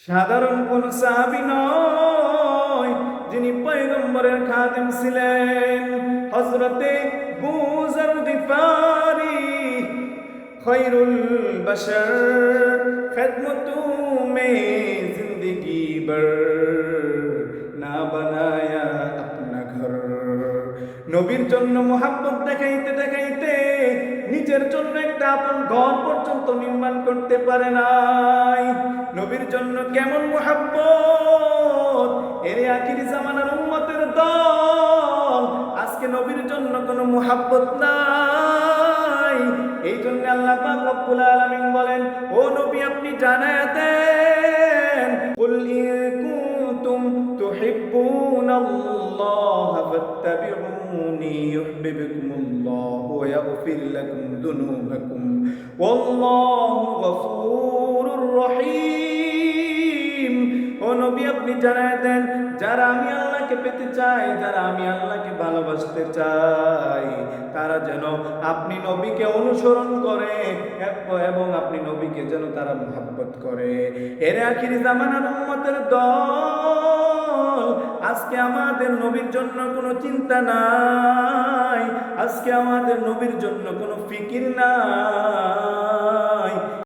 সাধারণ কোন সাহাবী নয়, যিনি পয়গম্বরের খাদেম ছিলেন। হযরতে আবু যর গিফারি খৈরুল বশর, খিদমতু মে জিंदगी भर না বানায়া আপনা ঘর। নবীর জন্য মোহাব্বত দেখাইতে দেখাইতে নিজের জন্য একটা আপন ঘর পর্যন্ত নির্মাণ করতে পারে নাই। নবীর জন্য কেমন মোহাব্বত! এর আখির জামানার উম্মতের দল আজকে নবীর জন্য কোনো মোহাব্বত নাই। এই জন্য আল্লাহ পাক রব্বুল আলামিন বলেন, ও নবী আপনি জানায়া দেন, কুল ইন কুনতুম তুহিব্বুনাল্লাহ ফাত্তাবিউনি ইউহিব্বুকুমুল্লাহু ওয়া ইয়াগফির লাকুম যুনুবাকুম ওয়াল্লাহু গফুরুর রহিম। ও নবী আপনি জানায়া দেন, যারা আমি আল্লাহকে পেতে চাই, যারা আমি আল্লাহকে ভালোবাসতে চাই, তারা যেন আপনি নবীকে অনুসরণ করে এবং আপনি নবীকে যেন তারা মুহাব্বত করে। এর আখির জামানার উম্মতের দল আজকে আমাদের নবীর জন্য কোনো চিন্তা নাই, আজকে আমাদের নবীর জন্য কোনো ফিকির নাই।